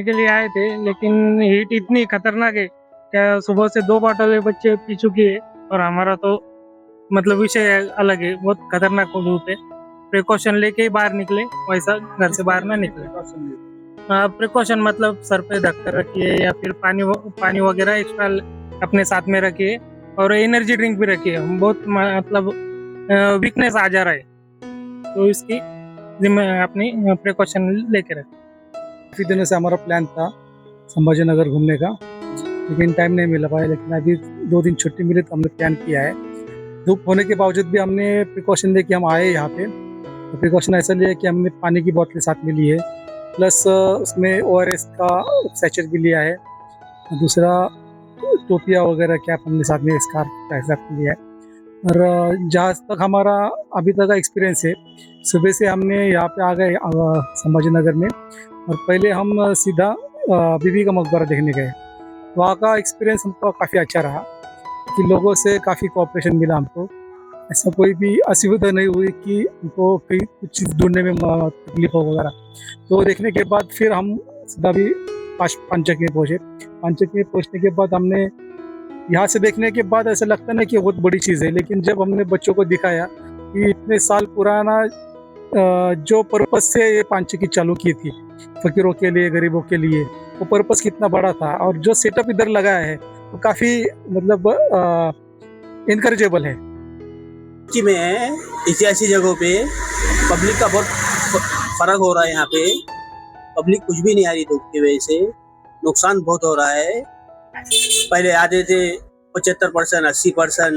के लिए आए थे, लेकिन हीट इतनी खतरनाक है क्या सुबह से 2 बॉटल बच्चे पी चुकी है। और हमारा तो मतलब विषय अलग है, बहुत खतरनाक धूप है। प्रिकॉशन लेके ही बाहर निकले, वैसा घर से बाहर ना निकले। प्रिकॉशन मतलब सर पे ढककर रखिए या फिर पानी वगैरह एक्स्ट्रा अपने साथ में रखिए, और एनर्जी ड्रिंक भी रखिए। हम बहुत मतलब वीकनेस आ जा रहा है, तो इसकी जिम्मे अपनी प्रिकॉशन लेके रखें। काफ़ी दिनों से हमारा प्लान था संभाजी नगर घूमने का, लेकिन टाइम नहीं मिल पाया। लेकिन अभी 2 दिन छुट्टी मिली तो हमने प्लान किया है। धूप होने के बावजूद भी हमने प्रिकॉशन लेके हम आए यहाँ पे। तो प्रिकॉशन ऐसा लिया कि हमने पानी की बोतल साथ में ली है, प्लस उसमें ORS का सैचेट भी लिया है। दूसरा टोपिया वगैरह कैप हमने साथ में स्कार्फ साथ में लिया है। और जहाँ तक हमारा अभी तक का एक्सपीरियंस है, सुबह से हमने यहाँ पे आ गए संभाजी नगर में, और पहले हम सीधा बीबी का मकबरा देखने गए। वहाँ का एक्सपीरियंस हमको काफ़ी अच्छा रहा कि लोगों से काफ़ी कोऑपरेशन मिला हमको। ऐसा कोई भी असुविधा नहीं हुई कि उनको कहीं कुछ चीज़ ढूंढने में तकलीफ हो वगैरह। तो देखने के बाद फिर हम सीधा भी पांचक में पहुँचे। पांचक में पहुँचने के बाद हमने यहाँ से देखने के बाद ऐसा लगता ना कि बहुत बड़ी चीज़ है, लेकिन जब हमने बच्चों को दिखाया कि इतने साल पुराना जो पर्पस से ये पांचकी चालू की थी फकीरों के लिए, गरीबों के लिए, वो पर्पस कितना बड़ा था, और जो सेटअप इधर लगाया है वो काफ़ी मतलब इनकरेजेबल है। में ऐसी जगहों पे पब्लिक का बहुत फर्क हो रहा है। यहाँ पे पब्लिक कुछ भी नहीं आ रही धूप की वजह से, नुकसान बहुत हो रहा है। पहले आते थे 75%, 80%,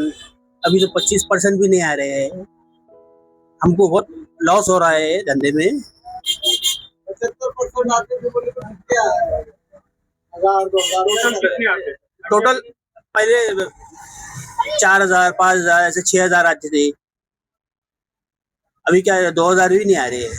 अभी तो 25% भी नहीं आ रहे हैं। हमको बहुत लॉस हो रहा है धंधे में। 75% आते थे बोले तो क्या है, 1000-2000 टोटल पहले 4000, 5000 ऐसे 6000 आते थे। अभी क्या 2000 भी नहीं आ रहे हैं।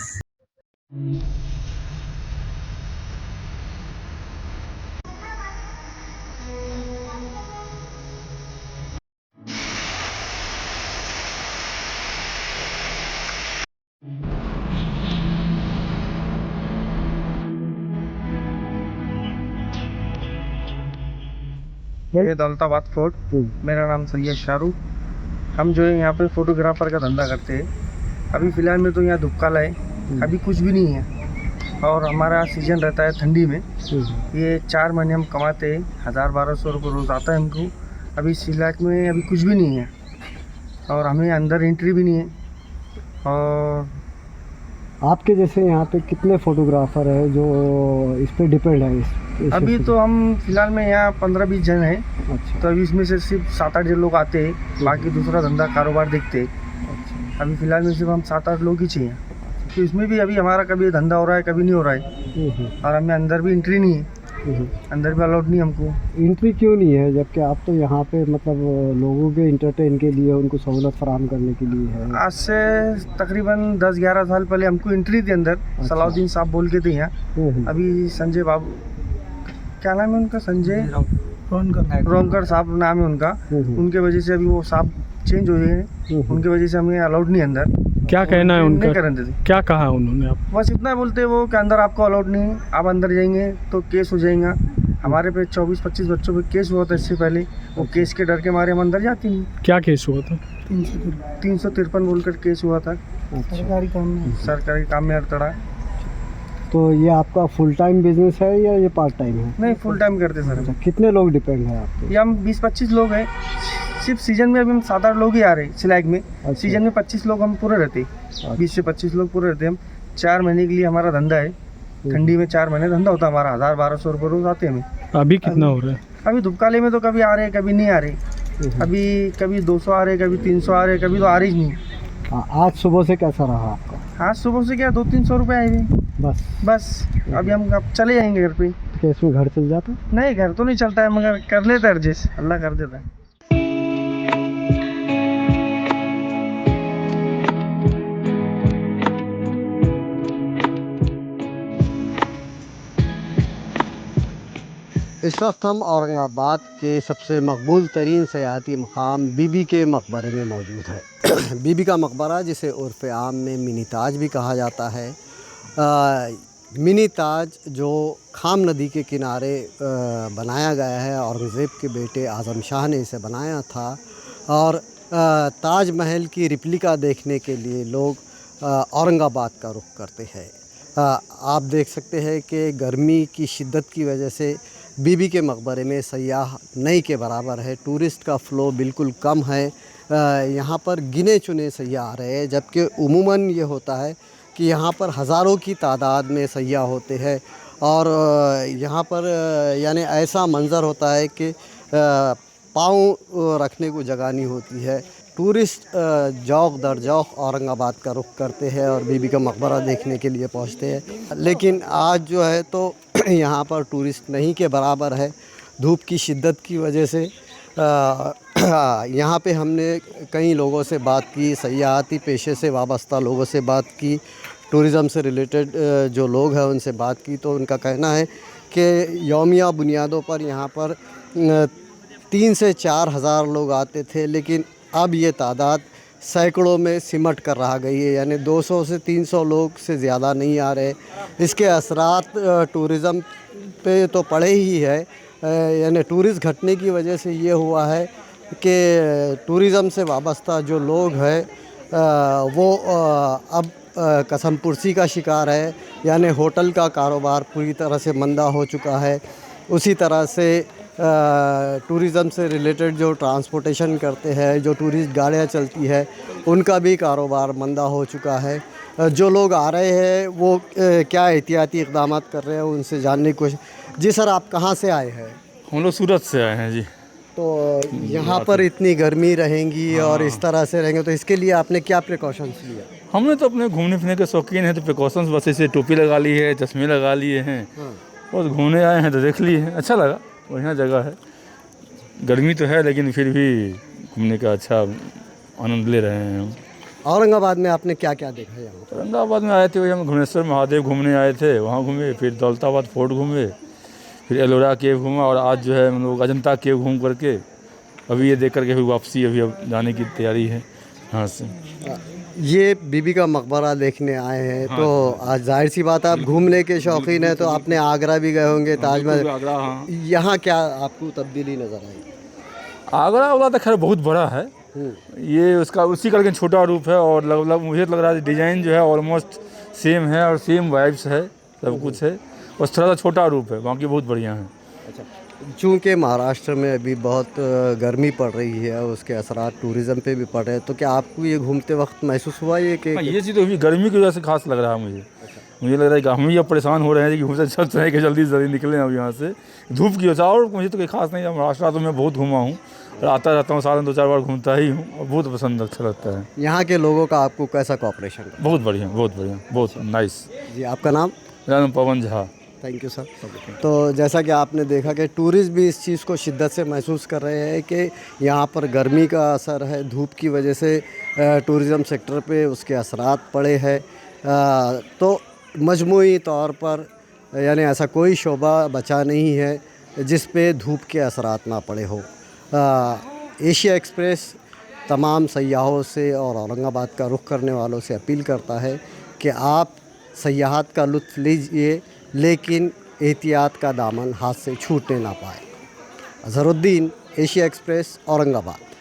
ये दौलताबाद फोर्ट। मेरा नाम सैयद शाहरुख। हम जो है यहाँ पे फोटोग्राफर का धंधा करते हैं। अभी फ़िलहाल में तो यहाँ धूप काला है, अभी कुछ भी नहीं है। और हमारा सीजन रहता है ठंडी में। ये 4 महीने हम कमाते हैं, 1000-1200 रुपये रोज़ आता है हमको। अभी इस इलाके में अभी कुछ भी नहीं है, और हमें अंदर एंट्री भी नहीं है। और आपके जैसे यहाँ पे कितने फोटोग्राफर है जो इस पे डिपेंड है? इस अभी तो हम फिलहाल में यहाँ 15-20 जन हैं। अच्छा। तो अभी इसमें से सिर्फ 7-8 लोग आते हैं, बाकी दूसरा धंधा कारोबार देखते हैं। अच्छा। अभी फ़िलहाल में सिर्फ हम 7-8 लोग ही चाहिए। तो इसमें भी अभी हमारा कभी धंधा हो रहा है, कभी नहीं हो रहा है। और हमें अंदर भी एंट्री नहीं है, अंदर भी अलाउड नहीं हमको। एंट्री क्यों नहीं है, जबकि आप तो यहाँ पे मतलब लोगों के इंटरटेन के लिए, उनको सहूलत फराहम करने के लिए है? आज से तकरीबन 10-11 साल पहले हमको एंट्री थी अंदर। अच्छा। सलाउद्दीन साहब बोल के थे यहाँ। अभी संजय बाबू, क्या नाम है उनका, संजय रोंकर साहब नाम है उनका। उनके वजह से अभी वो साहब चेंज हो गए, उनके वजह से हमें अलाउड नहीं अंदर। क्या कहना है उनका? नहीं करने थे। क्या कहा उन्होंने आप? बस इतना बोलते वो कि अंदर आपको अलाउड नहीं है, आप अंदर जाएंगे तो केस हो जाएगा। हमारे पे 24-25 बच्चों पे केस हुआ था इससे पहले। वो केस के डर के मारे हम अंदर जाते नहीं। क्या केस हुआ था? 353 बोलकर केस हुआ था। सरकारी काम में अड़तड़ा। तो ये आपका फुल टाइम बिजनेस है या ये पार्ट टाइम है? नहीं, फुल टाइम करते सर। अच्छा, कितने लोग डिपेंड है आप पे? ये हम 20-25 लोग हैं। सिर्फ सीजन में अभी हम 7-8 लोग ही आ रहे हैं सिलाइक में। अच्छा। सीजन में 25 लोग हम पूरे रहते हैं। 20 से 25 लोग पूरे रहते हैं हम। 4 महीने के लिए हमारा धंधा है। ठंडी में 4 महीने धंधा होता है हमारा। 1000-1200 रुपये रोज आते हैं हमें। अभी कितना हो रहा है? अभी धूपकाले में तो कभी आ रहे हैं, कभी नहीं आ रहे। अभी कभी 200 आ रहे, कभी 300 आ रहे, कभी तो आ रही ही नहीं। आज सुबह से कैसा रहा आपका? आज सुबह से क्या 200-300 रुपये आए हुए बस। अभी हम अब चले जाएंगे घर पे। केस में घर चल जाता? नहीं, घर तो नहीं चलता है, मगर कर लेता है एडजस्ट, अल्लाह कर देता है। इस वक्त हम औरंगाबाद के सबसे मकबूल तरीन सयाहती मकाम बीबी के मकबरे में मौजूद है। बीबी का मकबरा, जिसे उर्फ़ आम में मिनी ताज भी कहा जाता है, मिनी ताज जो खाम नदी के किनारे बनाया गया है, औरंगज़ेब के बेटे आज़म शाह ने इसे बनाया था। और ताज महल की रिप्लिका देखने के लिए लोग औरंगाबाद का रुख करते हैं। आप देख सकते हैं कि गर्मी की शिद्दत की वजह से बीबी के मकबरे में सयाह नहीं के बराबर है। टूरिस्ट का फ़्लो बिल्कुल कम है। यहाँ पर गिने चुने सयाह आ रहे हैं, जबकि उमूमन ये होता है कि यहाँ पर हज़ारों की तादाद में सयाह होते हैं। और यहाँ पर यानी ऐसा मंज़र होता है कि पाँव रखने को जगह नहीं होती है। टूरिस्ट जौक दर जौक औरंगाबाद का रुख करते हैं और बीबी का मकबरा देखने के लिए पहुँचते हैं। लेकिन आज जो है तो यहाँ पर टूरिस्ट नहीं के बराबर है, धूप की शिद्दत की वजह से। यहाँ पे हमने कई लोगों से बात की, सयाहती पेशे से वाबस्ता लोगों से बात की, टूरिज़म से रिलेटेड जो लोग हैं उनसे बात की, तो उनका कहना है कि यौमिया बुनियादों पर यहाँ पर 3 से 4 हज़ार लोग आते थे, लेकिन अब ये तादाद सैकड़ों में सिमट कर रह गई है, यानी 200 से 300 लोग से ज़्यादा नहीं आ रहे। इसके असरात टूरिज़म पे तो पड़े ही है, यानी टूरिस्ट घटने की वजह से ये हुआ है कि टूरिज़म से वाबस्ता जो लोग हैं वो अब कसम पुर्सी का शिकार है, यानी होटल का कारोबार पूरी तरह से मंदा हो चुका है। उसी तरह से टूरिज़म से रिलेटेड जो ट्रांसपोर्टेशन करते हैं, जो टूरिस्ट गाड़ियाँ चलती है, उनका भी कारोबार मंदा हो चुका है। जो लोग आ रहे हैं वो क्या एहतियाती इक़दाम कर रहे हैं उनसे जानने की कोशिश। जी सर, आप कहाँ से आए हैं? हम लोग सूरत से आए हैं जी। तो यहाँ पर इतनी गर्मी रहेंगी और इस तरह से रहेंगे, तो इसके लिए आपने क्या प्रिकॉशंस लिया? हमने तो अपने घूमने फिरने के शौकीन हैं, तो प्रिकॉशंस बस ऐसे टोपी लगा ली है, चश्मे लगा लिए हैं और घूमने आए हैं तो देख लिए हैं। अच्छा लगा, बढ़िया जगह है। गर्मी तो है लेकिन फिर भी घूमने का अच्छा आनंद ले रहे हैं हम। औरंगाबाद में आपने क्या क्या देखा यहाँ पर? औरंगाबाद में आए थे, वही हम घुनेश्वर महादेव घूमने आए थे, वहाँ घूमे, फिर दौलताबाद फोर्ट घूमे, फिर एलोरा केव घूमा, और आज जो है हम लोग अजंता केव घूम करके अभी ये देख करके फिर वापसी अभी अब जाने की तैयारी है यहाँ से। ये बीबी का मकबरा देखने आए हैं, तो आज जाहिर सी बात है आप घूमने के शौकीन हैं, तो आपने आगरा भी गए होंगे, ताजमहल। आगरा, हाँ। यहाँ क्या आपको तब्दीली नज़र आई? आगरा वाला तो खैर बहुत बड़ा है, ये उसका उसी का लेकिन छोटा रूप है, और लगभग मुझे तो लग रहा है डिज़ाइन जो है ऑलमोस्ट सेम है और सेम वाइब्स है, सब कुछ है, बस थोड़ा सा छोटा रूप है, बाकी बहुत बढ़िया है। अच्छा, चूँकि महाराष्ट्र में अभी बहुत गर्मी पड़ रही है, उसके असरात टूरिज़म पे भी पड़ रहे हैं, तो क्या आपको ये घूमते वक्त महसूस हुआ ये कि ये चीज़ तो अभी गर्मी की वजह से खास लग रहा है मुझे। मुझे लग रहा है कि हम ही अब परेशान हो रहे हैं कि घूमते चलते हैं कि जल्दी जल्दी निकलें अब यहाँ से, धूप की वजह। और मुझे तो कोई खास नहीं है, महाराष्ट्र तो मैं बहुत घूमा हूँ और आता रहता हूँ, साल में 2-4 बार घूमता ही हूँ और बहुत पसंद अच्छा लगता है। यहाँ के लोगों का आपको कैसा कोऑपरेशन? बहुत बढ़िया, बहुत बढ़िया, बहुत नाइस। जी, आपका नाम? मेरा नाम Pavan Jha. Thank you sir. तो जैसा कि आपने देखा कि टूरिस्ट भी इस चीज़ को शिद्दत से महसूस कर रहे हैं कि यहाँ पर गर्मी का असर है, धूप की वजह से टूरिज़म सेक्टर पे उसके असरात पड़े हैं। तो मजमूई तौर पर यानी ऐसा कोई शोबा बचा नहीं है जिस पे धूप के असरात ना पड़े हो। एशिया एक्सप्रेस तमाम सयाहों से और औरंगाबाद का रुख करने वालों से अपील करता है कि आप सयाहत का लुत्फ़ लीजिए, लेकिन एहतियात का दामन हाथ से छूटने ना पाए। Azharuddin, Asia express, Aurangabad.